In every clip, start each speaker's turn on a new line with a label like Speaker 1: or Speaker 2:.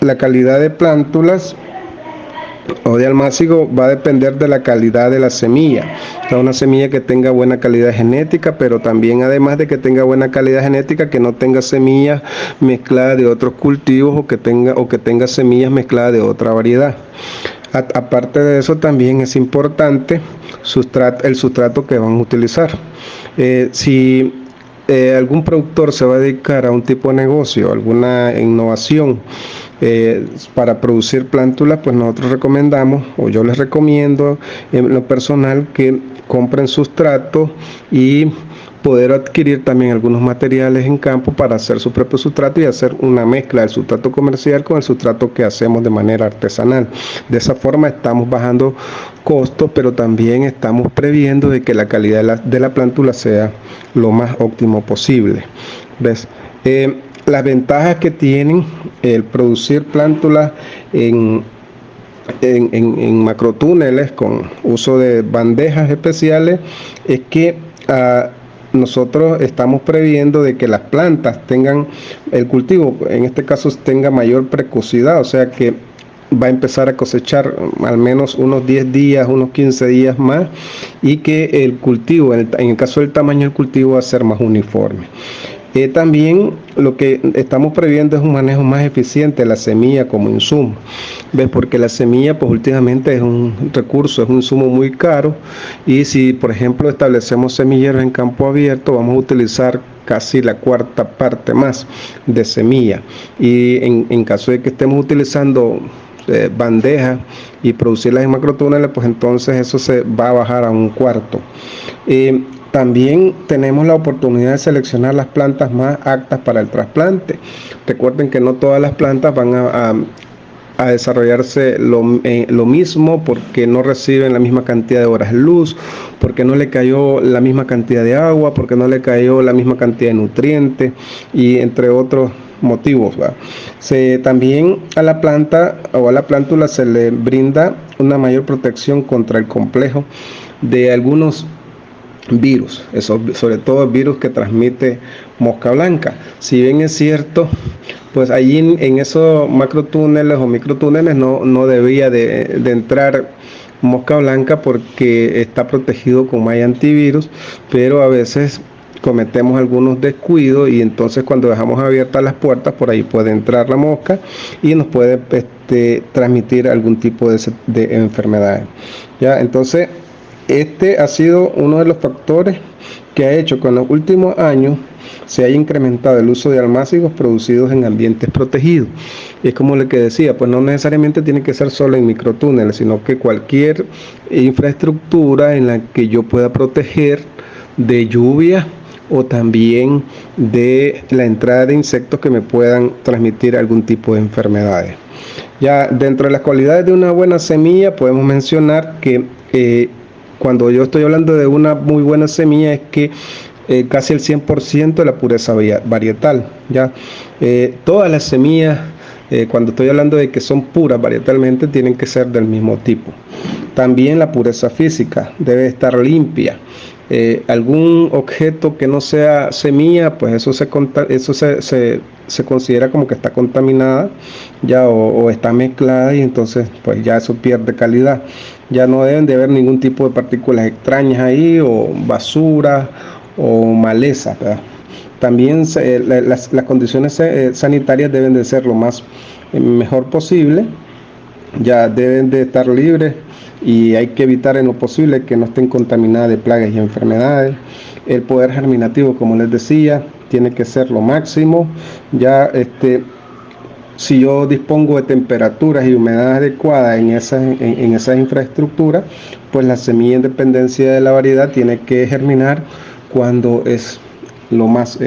Speaker 1: la calidad de plántulas o de almácigo va a depender de la calidad de la semilla. O sea, una semilla que tenga buena calidad genética, pero también además de que tenga buena calidad genética, que no tenga semillas mezcladas de otros cultivos o que tenga semillas mezcladas de otra variedad. Aparte de eso, también es importante el sustrato que van a utilizar. Si algún productor se va a dedicar a un tipo de negocio, alguna innovación para producir plántulas, pues nosotros recomendamos, o yo les recomiendo en lo personal, que compren sustrato y poder adquirir también algunos materiales en campo para hacer su propio sustrato y hacer una mezcla del sustrato comercial con el sustrato que hacemos de manera artesanal. De esa forma estamos bajando costos, pero también estamos previendo de que la calidad de la plántula sea lo más óptimo posible. ¿Ves? Las ventajas que tienen el producir plántulas en macrotúneles con uso de bandejas especiales es que nosotros estamos previendo de que las plantas tengan, el cultivo en este caso tenga mayor precocidad, o sea que va a empezar a cosechar al menos unos 10 días, unos 15 días más, y que el cultivo, en el caso del tamaño del cultivo, va a ser más uniforme. También lo que estamos previendo es un manejo más eficiente de la semilla como insumo. ¿Ves? Porque la semilla pues últimamente es un recurso, es un insumo muy caro, y si por ejemplo establecemos semilleros en campo abierto, vamos a utilizar casi la cuarta parte más de semilla, y en caso de que estemos utilizando bandejas y producirlas en macrotúneles, pues entonces eso se va a bajar a un cuarto. También tenemos la oportunidad de seleccionar las plantas más aptas para el trasplante. Recuerden que no todas las plantas van a desarrollarse lo mismo, porque no reciben la misma cantidad de horas luz, porque no le cayó la misma cantidad de agua, porque no le cayó la misma cantidad de nutrientes, y entre otros motivos. También a la planta o a la plántula se le brinda una mayor protección contra el complejo de algunos virus, sobre todo el virus que transmite mosca blanca. Si bien es cierto, pues allí en esos macrotúneles o microtúneles no debía de entrar mosca blanca, porque está protegido con malla antivirus, pero a veces cometemos algunos descuidos y entonces cuando dejamos abiertas las puertas, por ahí puede entrar la mosca y nos puede transmitir algún tipo de enfermedades. ¿Ya? Entonces, este ha sido uno de los factores que ha hecho que en los últimos años se haya incrementado el uso de almácigos producidos en ambientes protegidos. Y es como le que decía, pues no necesariamente tiene que ser solo en microtúneles, sino que cualquier infraestructura en la que yo pueda proteger de lluvia o también de la entrada de insectos que me puedan transmitir algún tipo de enfermedades. Ya dentro de las cualidades de una buena semilla podemos mencionar que cuando yo estoy hablando de una muy buena semilla es que casi el 100% de la pureza varietal. ¿Ya? Todas las semillas, cuando estoy hablando de que son puras varietalmente, tienen que ser del mismo tipo. También la pureza física debe estar limpia. Algún objeto que no sea semilla, pues eso se considera como que está contaminada, ya, o está mezclada, y entonces pues ya eso pierde calidad. Ya no deben de haber ningún tipo de partículas extrañas ahí, o basura o maleza, ¿verdad? También las condiciones sanitarias deben de ser lo más mejor posible. Ya deben de estar libres y hay que evitar en lo posible que no estén contaminadas de plagas y enfermedades. El poder germinativo, como les decía, tiene que ser lo máximo. Ya si yo dispongo de temperaturas y humedad adecuadas en esas infraestructuras, pues la semilla, en dependencia de la variedad, tiene que germinar cuando es lo más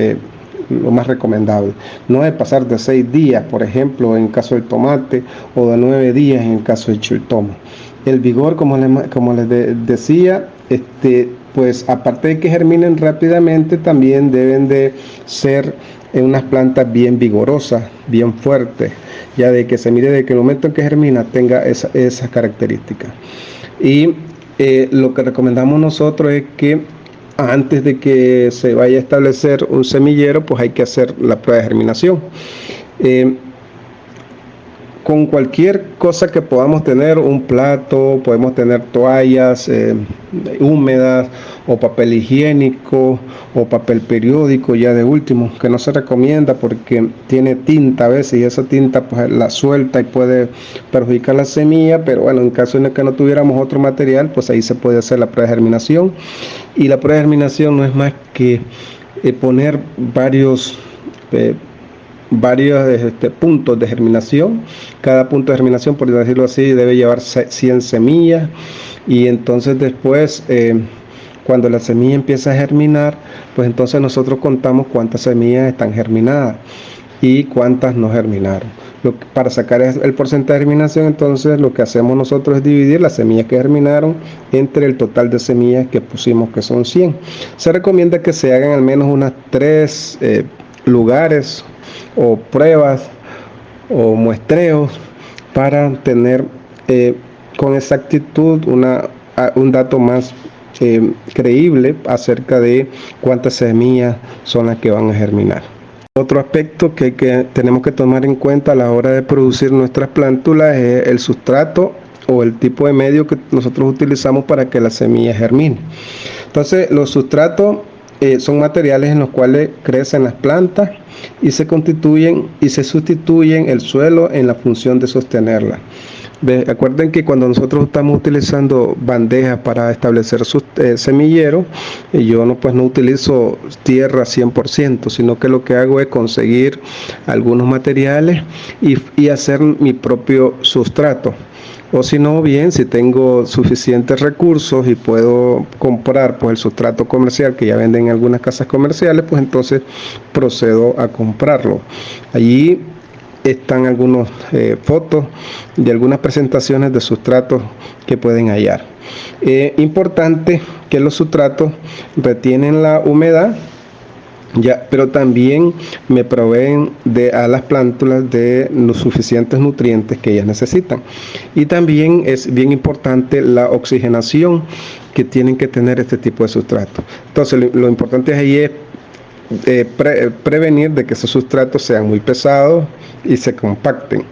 Speaker 1: recomendable. No debe pasar de 6 días, por ejemplo, en caso del tomate, o de 9 días en el caso del chiltomo. El vigor, como les decía, pues aparte de que germinen rápidamente, también deben de ser unas plantas bien vigorosas, bien fuertes, ya de que se mire de que el momento en que germina tenga esas características. Y lo que recomendamos nosotros es que antes de que se vaya a establecer un semillero, pues hay que hacer la prueba de germinación. con cualquier cosa que podamos tener, un plato, podemos tener toallas húmedas o papel higiénico o papel periódico, ya de último, que no se recomienda porque tiene tinta a veces y esa tinta pues la suelta y puede perjudicar la semilla, pero bueno, en caso de que no tuviéramos otro material, pues ahí se puede hacer la prueba de germinación. Y la prueba de germinación no es más que poner varios puntos de germinación. Cada punto de germinación, por decirlo así, debe llevar 100 semillas, y entonces después cuando la semilla empieza a germinar, pues entonces nosotros contamos cuántas semillas están germinadas y cuántas no germinaron. Para sacar el porcentaje de germinación, entonces lo que hacemos nosotros es dividir las semillas que germinaron entre el total de semillas que pusimos, que son 100. Se recomienda que se hagan al menos unas 3 lugares o pruebas o muestreos para tener con exactitud un dato más creíble acerca de cuántas semillas son las que van a germinar. Otro aspecto que tenemos que tomar en cuenta a la hora de producir nuestras plántulas es el sustrato o el tipo de medio que nosotros utilizamos para que la semilla germine. Entonces, los sustratos son materiales en los cuales crecen las plantas y se constituyen y se sustituyen el suelo en la función de sostenerla. Recuerden que cuando nosotros estamos utilizando bandejas para establecer sus semilleros, yo no utilizo tierra 100%, sino que lo que hago es conseguir algunos materiales y hacer mi propio sustrato. O si no, bien, si tengo suficientes recursos y puedo comprar el sustrato comercial que ya venden en algunas casas comerciales, pues entonces procedo a comprarlo. Allí están algunas fotos de algunas presentaciones de sustratos que pueden hallar. Importante que los sustratos retienen la humedad, pero también me proveen a las plántulas de los suficientes nutrientes que ellas necesitan. Y también es bien importante la oxigenación que tienen que tener este tipo de sustratos. Entonces lo importante ahí es prevenir de que esos sustratos sean muy pesados y se compacten,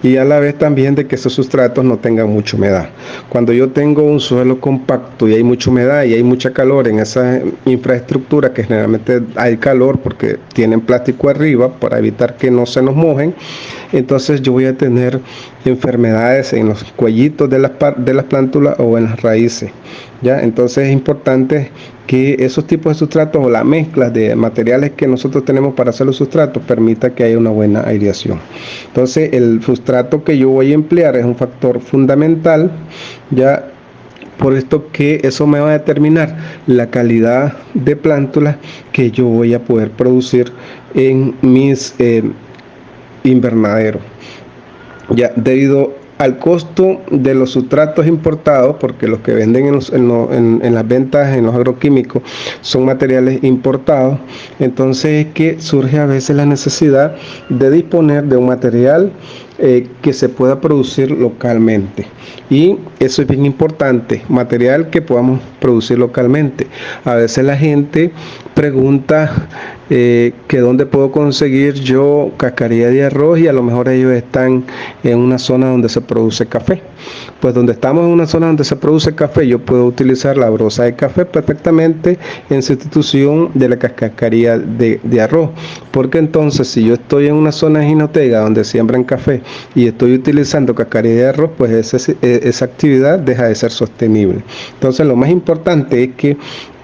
Speaker 1: y a la vez también de que esos sustratos no tengan mucha humedad. Cuando yo tengo un suelo compacto y hay mucha humedad y hay mucha calor en esa infraestructura, que generalmente hay calor porque tienen plástico arriba para evitar que no se nos mojen, entonces yo voy a tener enfermedades en los cuellitos de las plántulas o en las raíces. ¿Ya? Entonces es importante que esos tipos de sustratos o la mezcla de materiales que nosotros tenemos para hacer los sustratos permita que haya una buena aireación. Entonces el sustrato que yo voy a emplear es un factor fundamental, ya por esto que eso me va a determinar la calidad de plántulas que yo voy a poder producir en mis invernaderos. Ya debido al costo de los sustratos importados, porque los que venden en las ventas en los agroquímicos son materiales importados, entonces es que surge a veces la necesidad de disponer de un material que se pueda producir localmente, y eso es bien importante, material que podamos producir localmente. A veces la gente pregunta que dónde puedo conseguir yo cascarilla de arroz, y a lo mejor ellos están en una zona donde se produce café. Pues donde estamos en una zona donde se produce café, yo puedo utilizar la broza de café perfectamente en sustitución de la cascarilla de arroz, porque entonces si yo estoy en una zona de jinotega donde siembran café y estoy utilizando cascarilla de arroz, pues esa actividad deja de ser sostenible. Entonces lo más importante es que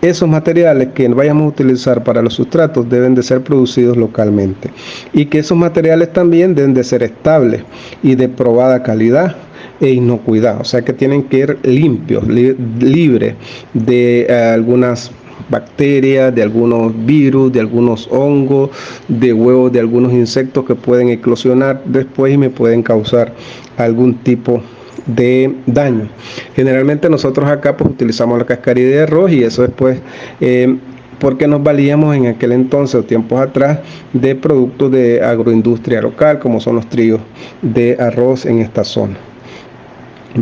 Speaker 1: esos materiales que vayamos a utilizar para los sustratos deben de ser producidos localmente, y que esos materiales también deben de ser estables y de probada calidad e inocuidad, o sea que tienen que ir limpios, libres de algunas bacterias, de algunos virus, de algunos hongos, de huevos de algunos insectos que pueden eclosionar después y me pueden causar algún tipo de daño. Generalmente nosotros acá utilizamos la cascarilla de arroz, y eso después porque nos valíamos en aquel entonces o tiempos atrás de productos de agroindustria local, como son los trigos de arroz en esta zona.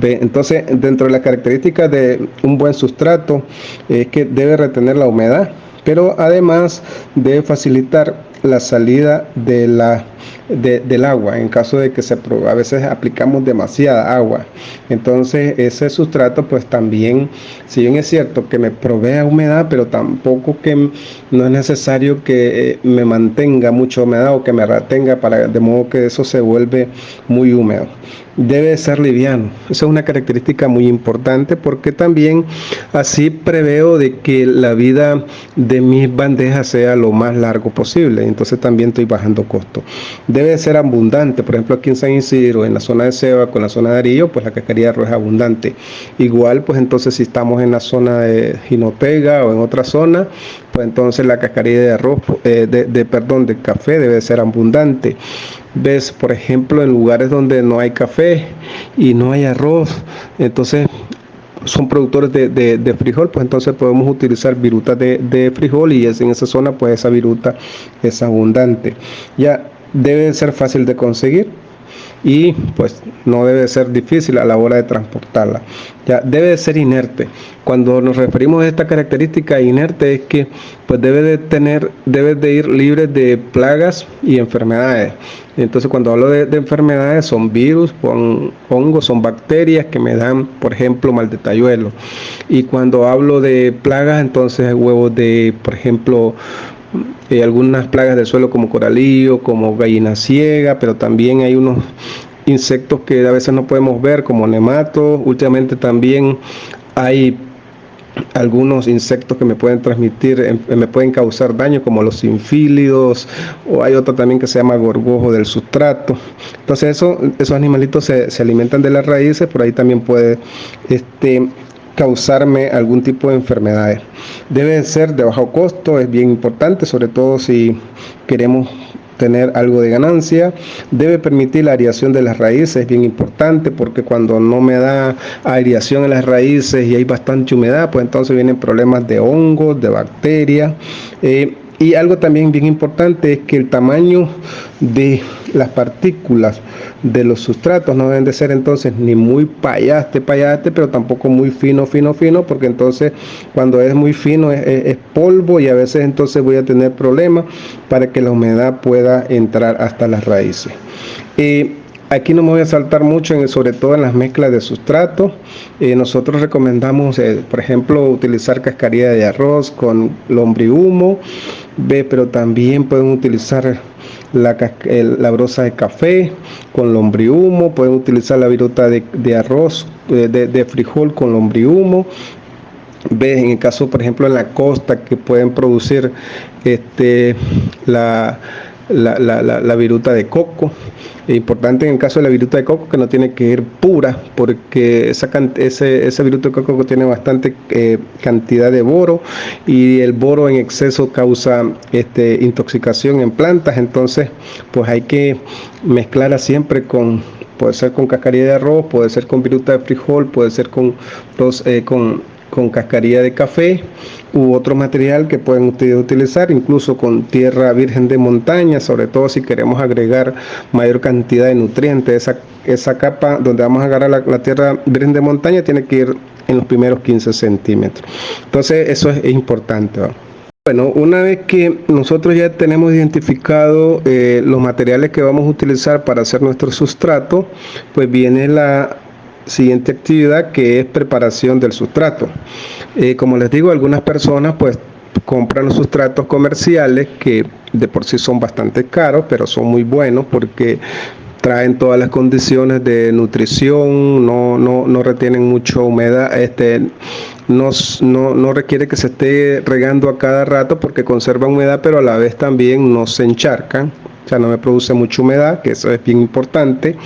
Speaker 1: Entonces, dentro de las características de un buen sustrato es que debe retener la humedad, pero además debe facilitar la salida de la del agua, en caso de que a veces aplicamos demasiada agua. Entonces ese sustrato pues también, si bien es cierto que me provea humedad, pero tampoco que no es necesario que me mantenga mucha humedad o que me retenga, de modo que eso se vuelve muy húmedo. Debe ser liviano. Esa es una característica muy importante, porque también así preveo de que la vida de mis bandejas sea lo más largo posible. Entonces también estoy bajando costo. Debe ser abundante. Por ejemplo, aquí en San Isidro, en la zona de Ceiba, con la zona de Arillo, pues la cascarilla de arroz es abundante. Igual, pues entonces si estamos en la zona de Jinotega o en otra zona, pues entonces la cascarilla de arroz, de café debe ser abundante. Ves, por ejemplo, en lugares donde no hay café y no hay arroz, entonces son productores de frijol, pues entonces podemos utilizar virutas de frijol, y en esa zona pues esa viruta es abundante. Ya debe ser fácil de conseguir y pues no debe ser difícil a la hora de transportarla. Ya debe ser inerte. Cuando nos referimos a esta característica inerte, es que pues debe de ir libre de plagas y enfermedades. Entonces cuando hablo de enfermedades, son virus, son hongos, son bacterias que me dan, por ejemplo, mal de talluelo. Y cuando hablo de plagas, entonces huevos de, por ejemplo, algunas plagas del suelo como coralillo, como gallina ciega, pero también hay unos insectos que a veces no podemos ver, como nematos. Últimamente también hay algunos insectos que me pueden transmitir, me pueden causar daño, como los sinfílidos, o hay otro también que se llama gorgojo del sustrato. Entonces esos animalitos se alimentan de las raíces, por ahí también puede causarme algún tipo de enfermedades. Debe ser de bajo costo, es bien importante, sobre todo si queremos tener algo de ganancia. Debe permitir la aireación de las raíces, es bien importante, porque cuando no me da aireación en las raíces y hay bastante humedad, pues entonces vienen problemas de hongos, de bacterias. Y algo también bien importante es que el tamaño de las partículas de los sustratos no deben de ser entonces ni muy payaste, pero tampoco muy fino, porque entonces cuando es muy fino es polvo, y a veces entonces voy a tener problemas para que la humedad pueda entrar hasta las raíces. Aquí no me voy a saltar mucho, sobre todo en las mezclas de sustratos. Nosotros recomendamos, por ejemplo, utilizar cascarilla de arroz con lombrihumo, pero también pueden utilizar la brosa de café con lombrihumo, pueden utilizar la viruta de arroz, de frijol con lombrihumo. En el caso, por ejemplo, en la costa, que pueden producir la viruta de coco. Es importante en el caso de la viruta de coco que no tiene que ir pura, porque esa viruta de coco tiene bastante cantidad de boro, y el boro en exceso causa intoxicación en plantas. Entonces pues hay que mezclarla siempre puede ser con cascarilla de arroz, puede ser con viruta de frijol, puede ser con cascarilla de café u otro material que pueden ustedes utilizar, incluso con tierra virgen de montaña, sobre todo si queremos agregar mayor cantidad de nutrientes. Esa capa donde vamos a agarrar la tierra virgen de montaña tiene que ir en los primeros 15 centímetros. Entonces eso es importante, ¿no? Bueno, una vez que nosotros ya tenemos identificado los materiales que vamos a utilizar para hacer nuestro sustrato, pues viene la siguiente actividad, que es preparación del sustrato. Como les digo, algunas personas pues compran los sustratos comerciales, que de por sí son bastante caros, pero son muy buenos porque traen todas las condiciones de nutrición, no retienen mucha humedad, no requiere que se esté regando a cada rato, porque conservan humedad, pero a la vez también no se encharcan, o sea, no me produce mucha humedad, que eso es bien importante.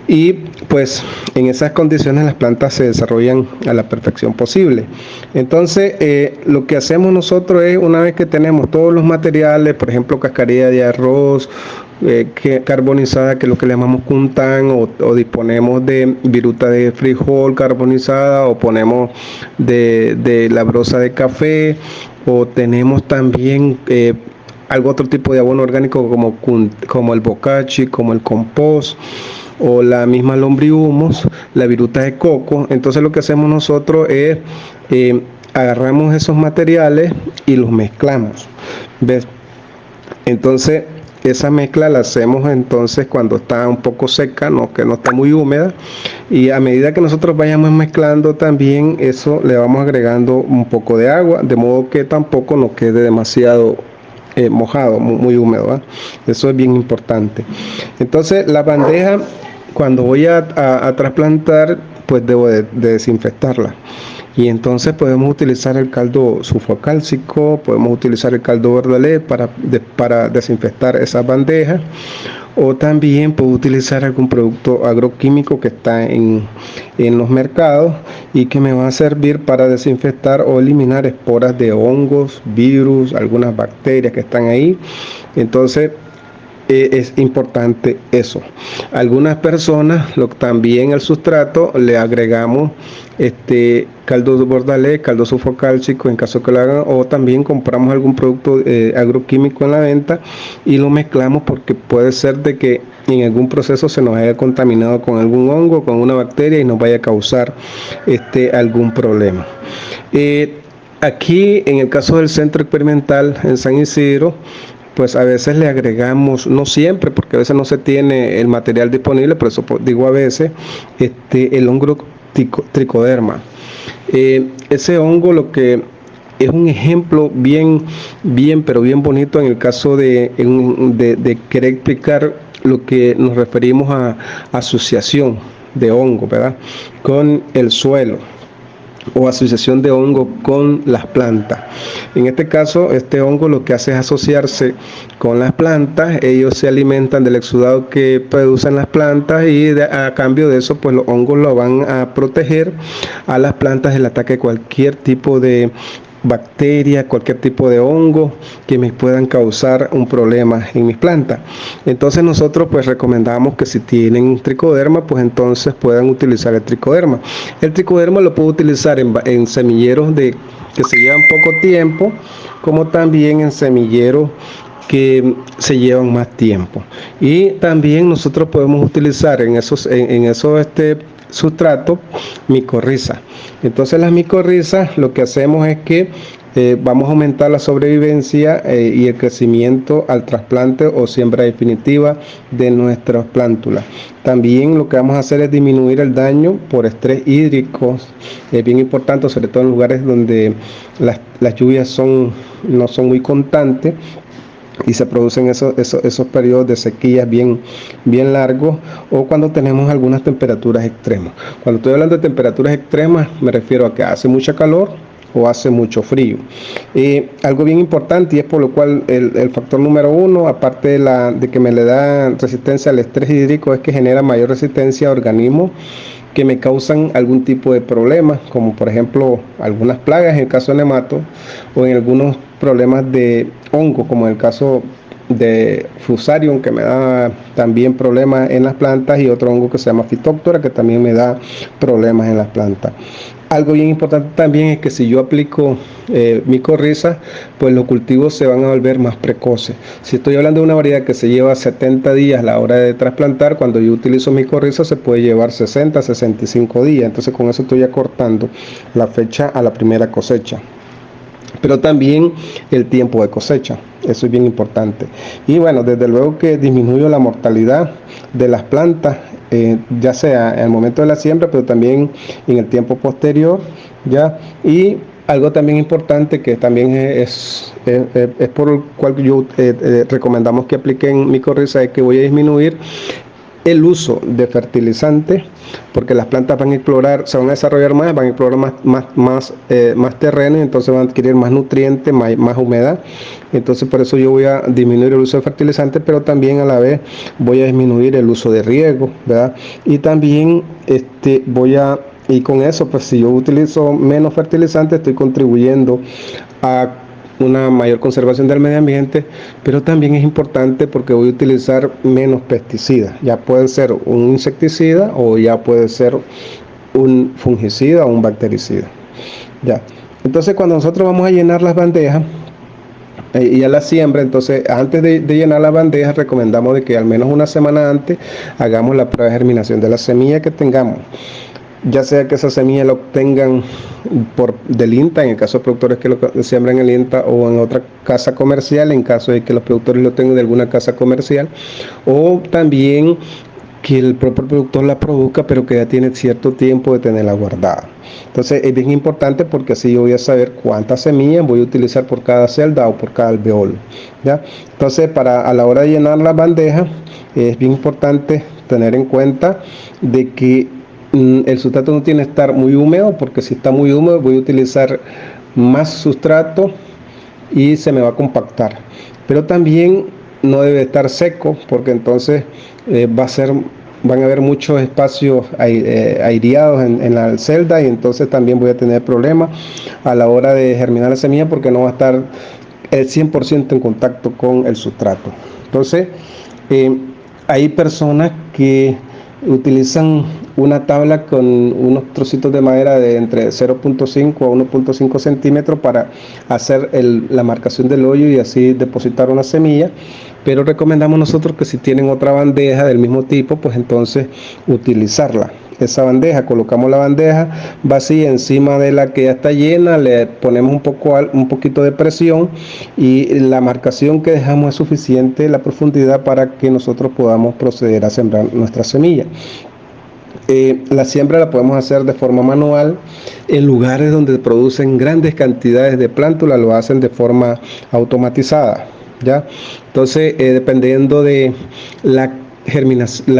Speaker 1: Y pues en esas condiciones las plantas se desarrollan a la perfección posible. Entonces lo que hacemos nosotros es, una vez que tenemos todos los materiales, por ejemplo cascarilla de arroz carbonizada, que es lo que le llamamos cuntán, o disponemos de viruta de frijol carbonizada, o ponemos de la brosa de café, o tenemos también otro tipo de abono orgánico como el bocachi, como el compost, o la misma lombrihumos, la viruta de coco. Entonces lo que hacemos nosotros es agarramos esos materiales y los mezclamos, ¿ves? Entonces esa mezcla la hacemos entonces cuando está un poco seca, no, que no está muy húmeda, y a medida que nosotros vayamos mezclando también eso le vamos agregando un poco de agua, de modo que tampoco nos quede demasiado mojado, muy húmedo, ¿eh? Eso es bien importante. Entonces la bandeja, cuando voy a trasplantar, pues debo de desinfectarla. Y entonces podemos utilizar el caldo sulfocálcico, podemos utilizar el caldo Bordalé para desinfectar esas bandejas, o también puedo utilizar algún producto agroquímico que está en los mercados y que me va a servir para desinfectar o eliminar esporas de hongos, virus, algunas bacterias que están ahí. Entonces es importante eso. Algunas personas también al sustrato le agregamos caldo de bordalé, caldo sulfocálcico en caso que lo hagan, o también compramos algún producto agroquímico en la venta y lo mezclamos, porque puede ser de que en algún proceso se nos haya contaminado con algún hongo, con una bacteria, y nos vaya a causar algún problema. Aquí en el caso del centro experimental en San Isidro, pues a veces le agregamos, no siempre, porque a veces no se tiene el material disponible, por eso digo a veces, el hongo tricoderma. Ese hongo, lo que es un ejemplo pero bien bonito en el caso de querer explicar lo que nos referimos a asociación de hongo, ¿verdad?, con el suelo, o asociación de hongo con las plantas. En este caso, este hongo lo que hace es asociarse con las plantas. Ellos se alimentan del exudado que producen las plantas, y a cambio de eso, pues los hongos lo van a proteger a las plantas del ataque de cualquier tipo de bacterias, cualquier tipo de hongo que me puedan causar un problema en mis plantas. Entonces nosotros pues recomendamos que si tienen tricoderma, pues entonces puedan utilizar el tricoderma. El tricoderma lo puedo utilizar en semilleros que se llevan poco tiempo, como también en semilleros que se llevan más tiempo. Y también nosotros podemos utilizar en esos sustrato micorriza. Entonces las micorrizas, lo que hacemos es que vamos a aumentar la sobrevivencia y el crecimiento al trasplante o siembra definitiva de nuestras plántulas. También lo que vamos a hacer es disminuir el daño por estrés hídrico. Es bien importante, sobre todo en lugares donde las lluvias no son muy constantes y se producen esos periodos de sequías bien largos, o cuando tenemos algunas temperaturas extremas. Cuando estoy hablando de temperaturas extremas, me refiero a que hace mucha calor o hace mucho frío. Algo bien importante, y es por lo cual el factor número 1, aparte de que me le da resistencia al estrés hídrico, es que genera mayor resistencia a organismos que me causan algún tipo de problema, como por ejemplo algunas plagas en el caso de nemato, o en algunos problemas de hongo, como en el caso de Fusarium, que me da también problemas en las plantas, y otro hongo que se llama Phytophthora, que también me da problemas en las plantas. Algo bien importante también es que si yo aplico micorriza, pues los cultivos se van a volver más precoces. Si estoy hablando de una variedad que se lleva 70 días a la hora de trasplantar, cuando yo utilizo micorriza se puede llevar 60, 65 días. Entonces con eso estoy acortando la fecha a la primera cosecha, pero también el tiempo de cosecha. Eso es bien importante. Y bueno, desde luego que disminuyo la mortalidad de las plantas, ya sea en el momento de la siembra, pero también en el tiempo posterior, ¿ya? Y algo también importante, que también es por el cual yo recomendamos que apliquen micorriza, es que voy a disminuir el uso de fertilizantes, porque las plantas van a explorar, se van a desarrollar más, van a explorar más terreno, y entonces van a adquirir más nutrientes, más humedad. Entonces por eso yo voy a disminuir el uso de fertilizantes, pero también a la vez voy a disminuir el uso de riego, ¿verdad? Y también y con eso, pues si yo utilizo menos fertilizantes, estoy contribuyendo a una mayor conservación del medio ambiente, pero también es importante porque voy a utilizar menos pesticidas. Ya puede ser un insecticida, o ya puede ser un fungicida o un bactericida. Ya. Entonces cuando nosotros vamos a llenar las bandejas y a la siembra, entonces antes de llenar las bandejas recomendamos de que al menos una semana antes hagamos la prueba de germinación de la semilla que tengamos. ya sea que esa semilla la obtengan del INTA, en el caso de productores que lo siembran en el INTA o en otra casa comercial, en caso de que los productores lo tengan de alguna casa comercial, o también que el propio productor la produzca, pero que ya tiene cierto tiempo de tenerla guardada. Entonces es bien importante porque así yo voy a saber cuántas semillas voy a utilizar por cada celda o por cada alveolo, ¿ya? Entonces a la hora de llenar la bandeja es bien importante tener en cuenta de que el sustrato no tiene que estar muy húmedo, porque si está muy húmedo voy a utilizar más sustrato y se me va a compactar. Pero también no debe estar seco, porque entonces van a haber muchos espacios aireados en la celda, y entonces también voy a tener problemas a la hora de germinar la semilla, porque no va a estar el 100% en contacto con el sustrato. Entonces hay personas que utilizan una tabla con unos trocitos de madera de entre 0.5 a 1.5 centímetros para hacer la marcación del hoyo y así depositar una semilla, pero recomendamos nosotros que si tienen otra bandeja del mismo tipo, pues entonces utilizarla. Esa bandeja, colocamos la bandeja vacía encima de la que ya está llena, le ponemos un poquito de presión, y la marcación que dejamos es suficiente, la profundidad, para que nosotros podamos proceder a sembrar nuestra semilla. La siembra la podemos hacer de forma manual. En lugares donde producen grandes cantidades de plántulas lo hacen de forma automatizada, ¿ya? Entonces, dependiendo de la germinación,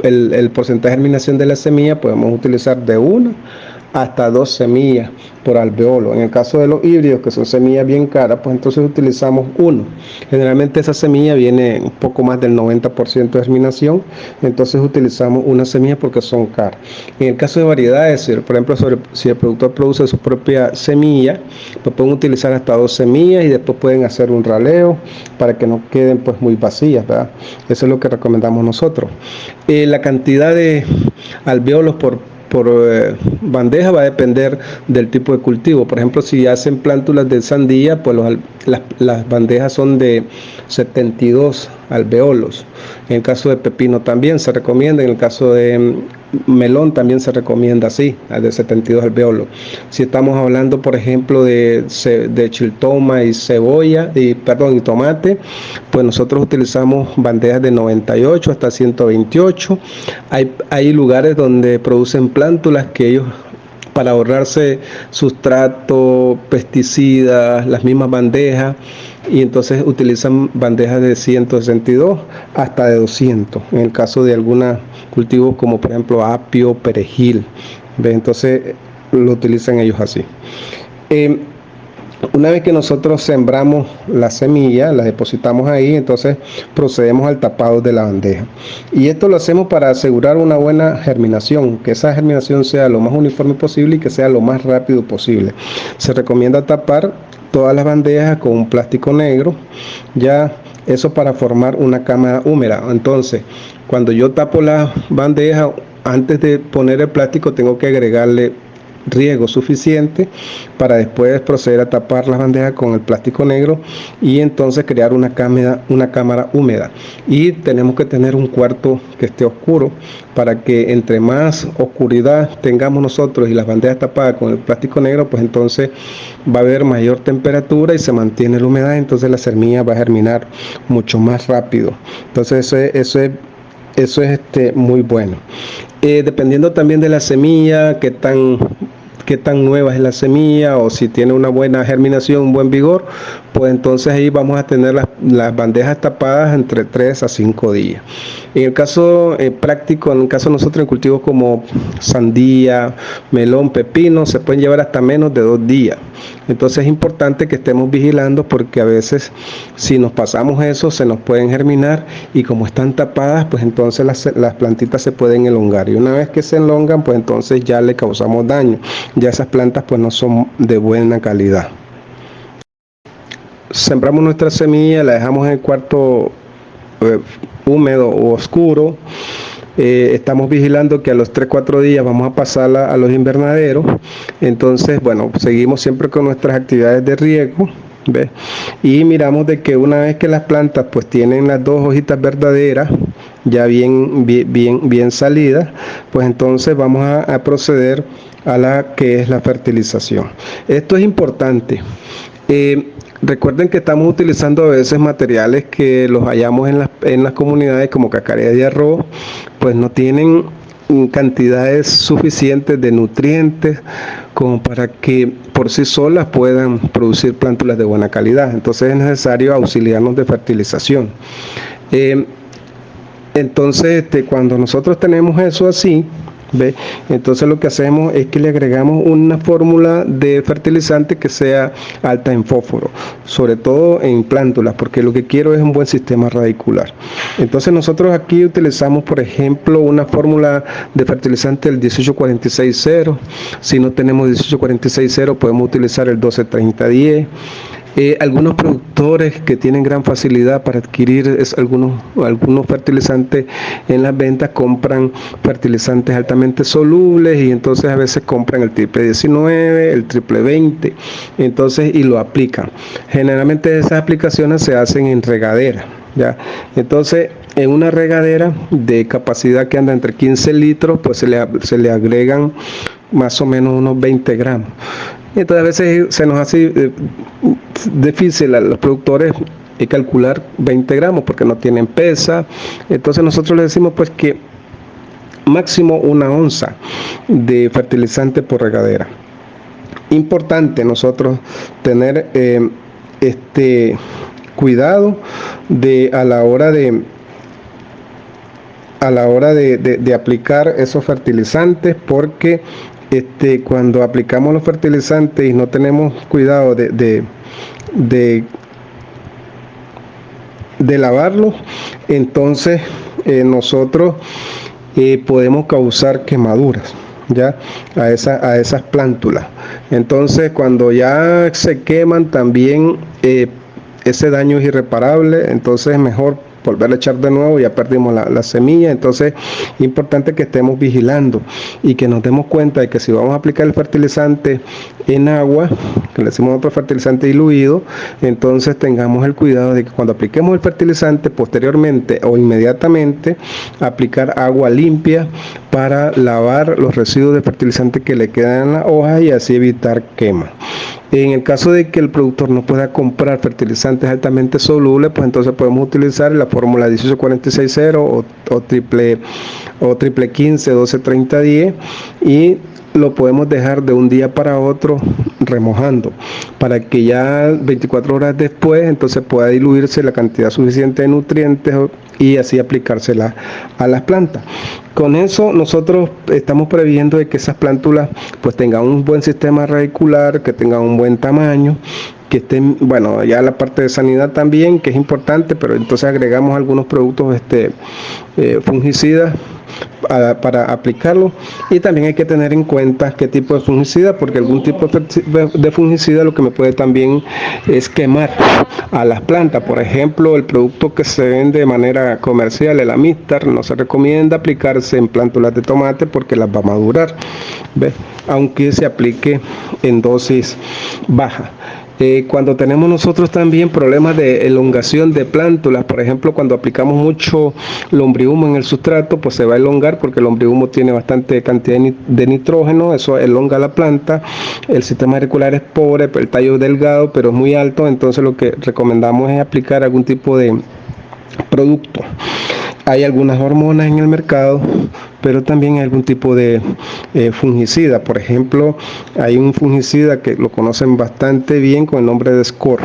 Speaker 1: el porcentaje de germinación de la semilla, podemos utilizar de 1 hasta 2 semillas por alveolo. En el caso de los híbridos, que son semillas bien caras, pues entonces utilizamos 1. Generalmente esa semilla viene un poco más del 90% de germinación, entonces utilizamos una semilla porque son caras. En el caso de variedades, por ejemplo, si el productor produce su propia semilla, pues pueden utilizar hasta 2 semillas, y después pueden hacer un raleo para que no queden pues muy vacías, ¿verdad? Eso es lo que recomendamos nosotros. La cantidad de alveolos por bandeja va a depender del tipo de cultivo. Por ejemplo, si hacen plántulas de sandía, pues las bandejas son de 72 alveolos. En el caso de pepino también se recomienda, en el caso de melón también se recomienda así, de 72 alveolos. Si estamos hablando, por ejemplo, de chiltoma y cebolla, y tomate, pues nosotros utilizamos bandejas de 98 hasta 128. Hay lugares donde producen plántulas que ellos, para ahorrarse sustrato, pesticidas, las mismas bandejas, y entonces utilizan bandejas de 162 hasta de 200, en el caso de algunos cultivos como por ejemplo apio, perejil, ¿ve? Entonces lo utilizan ellos así. Una vez que nosotros sembramos la semilla, la depositamos ahí, entonces procedemos al tapado de la bandeja. Y esto lo hacemos para asegurar una buena germinación, que esa germinación sea lo más uniforme posible y que sea lo más rápido posible. Se recomienda tapar todas las bandejas con un plástico negro, ya eso para formar una cámara húmeda. Entonces, cuando yo tapo la bandeja, antes de poner el plástico tengo que agregarle riego suficiente para después proceder a tapar las bandejas con el plástico negro y entonces crear una cámara húmeda. Y tenemos que tener un cuarto que esté oscuro, para que entre más oscuridad tengamos nosotros y las bandejas tapadas con el plástico negro, pues entonces va a haber mayor temperatura y se mantiene la humedad, entonces la semilla va a germinar mucho más rápido. Entonces eso es muy bueno. Dependiendo también de la semilla, qué tan nueva es la semilla, o si tiene una buena germinación, un buen vigor, pues entonces ahí vamos a tener las bandejas tapadas entre 3 a 5 días. En el caso práctico, en el caso de nosotros en cultivos como sandía, melón, pepino, se pueden llevar hasta menos de 2 días. Entonces es importante que estemos vigilando, porque a veces si nos pasamos eso se nos pueden germinar, y como están tapadas, pues entonces las plantitas se pueden elongar, y una vez que se elongan, pues entonces ya le causamos daño, ya esas plantas pues no son de buena calidad. Sembramos nuestra semilla, la dejamos en el cuarto húmedo o oscuro. Estamos vigilando que a los 3-4 días vamos a pasarla a los invernaderos. Entonces, bueno, seguimos siempre con nuestras actividades de riego, ¿ves? Y miramos de que una vez que las plantas pues tienen las 2 hojitas verdaderas, ya bien salidas, pues entonces vamos a proceder a la que es la fertilización. Esto es importante. Recuerden que estamos utilizando a veces materiales que los hallamos en las comunidades como cacarea de arroz, pues no tienen cantidades suficientes de nutrientes como para que por sí solas puedan producir plántulas de buena calidad. Entonces es necesario auxiliarnos de fertilización. Entonces cuando nosotros tenemos eso así, ¿ve? Entonces lo que hacemos es que le agregamos una fórmula de fertilizante que sea alta en fósforo, sobre todo en plántulas, porque lo que quiero es un buen sistema radicular. Entonces nosotros aquí utilizamos, por ejemplo, una fórmula de fertilizante del 1846-0. Si no tenemos 1846-0, podemos utilizar el 1230-10. Algunos productores que tienen gran facilidad para adquirir algunos fertilizantes en las ventas compran fertilizantes altamente solubles y entonces a veces compran el triple 19, el triple 20, entonces y lo aplican. Generalmente esas aplicaciones se hacen en regadera, ¿ya? Entonces en una regadera de capacidad que anda entre 15 litros, pues se le agregan más o menos unos 20 gramos. Entonces a veces se nos hace difícil a los productores calcular 20 gramos porque no tienen pesa. Entonces nosotros les decimos pues que máximo 1 onza de fertilizante por regadera. Importante nosotros tener cuidado a la hora de aplicar esos fertilizantes, porque cuando aplicamos los fertilizantes y no tenemos cuidado de lavarlos, entonces nosotros podemos causar quemaduras, ¿ya? a esas plántulas. Entonces cuando ya se queman también ese daño es irreparable, entonces es mejor volver a echar de nuevo, ya perdimos la semilla. Entonces es importante que estemos vigilando y que nos demos cuenta de que si vamos a aplicar el fertilizante en agua, que le decimos otro fertilizante diluido, entonces tengamos el cuidado de que cuando apliquemos el fertilizante posteriormente o inmediatamente aplicar agua limpia para lavar los residuos de fertilizante que le quedan en la hoja y así evitar quema. En el caso de que el productor no pueda comprar fertilizantes altamente solubles, pues entonces podemos utilizar la fórmula 1846-0 o triple 15, 1230-10 y lo podemos dejar de un día para otro remojando para que ya 24 horas después entonces pueda diluirse la cantidad suficiente de nutrientes y así aplicársela a las plantas. Con eso nosotros estamos previendo de que esas plántulas pues tengan un buen sistema radicular, que tengan un buen tamaño, que estén, bueno, ya la parte de sanidad también, que es importante, pero entonces agregamos algunos productos fungicidas para aplicarlo, y también hay que tener en cuenta qué tipo de fungicida, porque algún tipo de fungicida lo que me puede también es quemar a las plantas. Por ejemplo, el producto que se vende de manera comercial, el Amistar, no se recomienda aplicarse en plántulas de tomate porque las va a madurar, ¿ves? Aunque se aplique en dosis baja. Cuando tenemos nosotros también problemas de elongación de plántulas, por ejemplo, cuando aplicamos mucho lombrihumo en el sustrato, pues se va a elongar porque el lombrihumo tiene bastante cantidad de nitrógeno, eso elonga la planta. El sistema radicular es pobre, el tallo es delgado, pero es muy alto, entonces lo que recomendamos es aplicar algún tipo de producto. Hay algunas hormonas en el mercado, pero también hay algún tipo de fungicida. Por ejemplo, hay un fungicida que lo conocen bastante bien con el nombre de Score.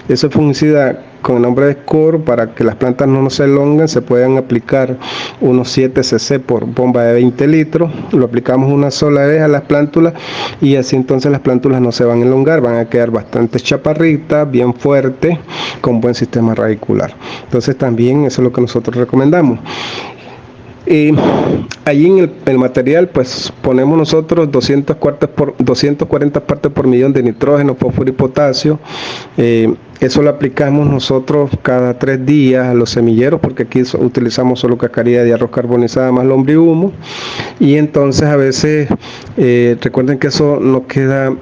Speaker 1: Ese fungicida con el nombre de Score, para que las plantas no se elonguen, se pueden aplicar unos 7 cc por bomba de 20 litros. Lo aplicamos una sola vez a las plántulas y así entonces las plántulas no se van a elongar, van a quedar bastante chaparritas, bien fuertes, con buen sistema radicular. Entonces también eso es lo que nosotros recomendamos. Allí en el material pues ponemos nosotros 240 partes por millón de nitrógeno, fósforo y potasio. Eso lo aplicamos nosotros cada 3 días a los semilleros, porque aquí utilizamos solo cascarilla de arroz carbonizada más lombrihumo, y entonces a veces recuerden que eso no queda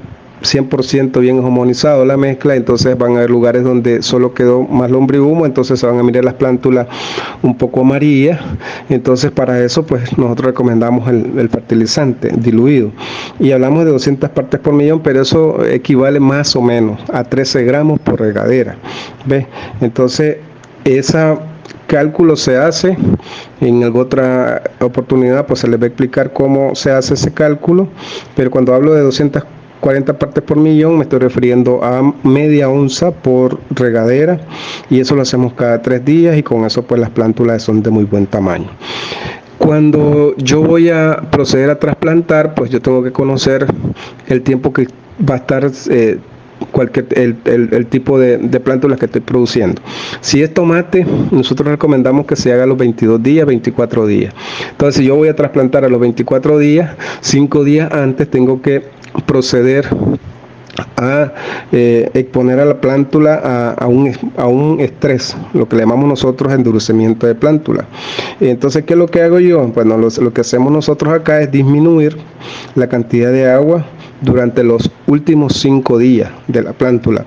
Speaker 1: 100% bien homogenizado la mezcla, entonces van a haber lugares donde solo quedó más lombrihumo, entonces se van a mirar las plántulas un poco amarillas. Entonces para eso pues nosotros recomendamos el fertilizante diluido, y hablamos de 200 partes por millón, pero eso equivale más o menos a 13 gramos por regadera. ¿Ves? Entonces esa cálculo se hace en alguna otra oportunidad, pues se les va a explicar cómo se hace ese cálculo, pero cuando hablo de 240 partes por millón me estoy refiriendo a media onza por regadera, y eso lo hacemos cada 3 días, y con eso pues las plántulas son de muy buen tamaño. Cuando yo voy a proceder a trasplantar, pues yo tengo que conocer el tiempo que va a estar el tipo de plántulas que estoy produciendo. Si es tomate, nosotros recomendamos que se haga a los 22 días, 24 días. Entonces, si yo voy a trasplantar a los 24 días, 5 días antes tengo que proceder a exponer a la plántula a un estrés, lo que le llamamos nosotros endurecimiento de plántula. Entonces, ¿qué es lo que hago yo? Bueno, lo que hacemos nosotros acá es disminuir la cantidad de agua durante los últimos 5 días de la plántula.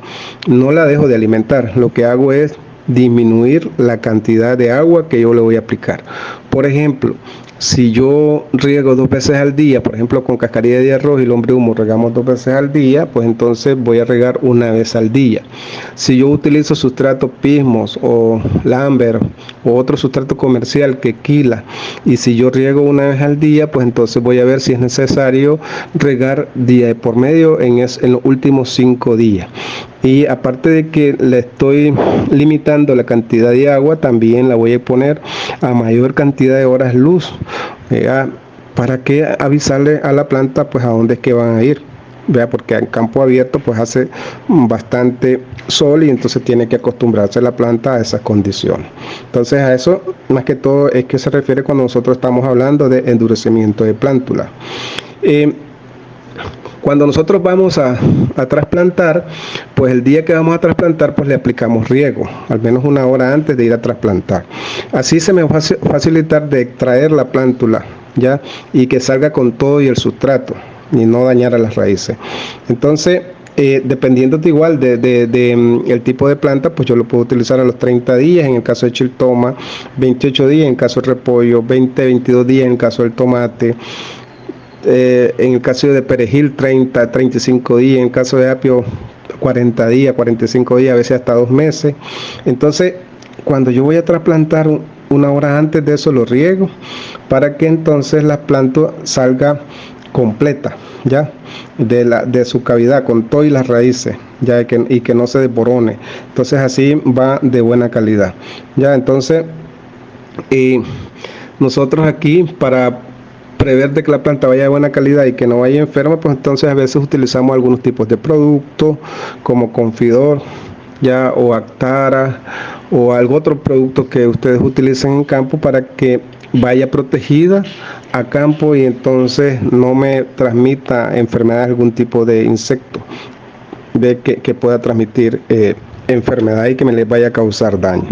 Speaker 1: No la dejo de alimentar, lo que hago es disminuir la cantidad de agua que yo le voy a aplicar. Por ejemplo, si yo riego 2 veces al día, por ejemplo con cascarilla de arroz y lombrihumo regamos 2 veces al día, pues entonces voy a regar 1 vez al día. Si yo utilizo sustrato Pismos o Lambert o otro sustrato comercial que Quila, y si yo riego 1 vez al día, pues entonces voy a ver si es necesario regar día por medio en los últimos 5 días. Y aparte de que le estoy limitando la cantidad de agua, también la voy a poner a mayor cantidad de horas luz, para que avisarle a la planta pues a dónde es que van a ir. Vea, porque en campo abierto pues hace bastante sol, y entonces tiene que acostumbrarse la planta a esas condiciones. Entonces a eso más que todo es que se refiere cuando nosotros estamos hablando de endurecimiento de plántula. Cuando nosotros vamos a trasplantar, pues el día que vamos a trasplantar, pues le aplicamos riego, al menos 1 hora antes de ir a trasplantar. Así se me va a facilitar de extraer la plántula, ¿ya? Y que salga con todo y el sustrato, y no dañar a las raíces. Entonces, dependiendo igual de el tipo de planta, pues yo lo puedo utilizar a los 30 días, en el caso de chiltoma, 28 días, en el caso de repollo, 22 días, en el caso del tomate. En el caso de perejil 35 días, en el caso de apio 40 días, 45 días, a veces hasta 2 meses. Entonces, cuando yo voy a trasplantar 1 hora antes de eso lo riego, para que entonces la planta salga completa, ya, de su cavidad, con todo y las raíces, ya, y que no se desborone. Entonces así va de buena calidad, ya. Entonces nosotros aquí, para prever de que la planta vaya de buena calidad y que no vaya enferma, pues entonces a veces utilizamos algunos tipos de productos como Confidor, ya, o Actara, o algún otro producto que ustedes utilicen en campo, para que vaya protegida a campo y entonces no me transmita enfermedades, algún tipo de insecto que pueda transmitir enfermedad y que me les vaya a causar daño.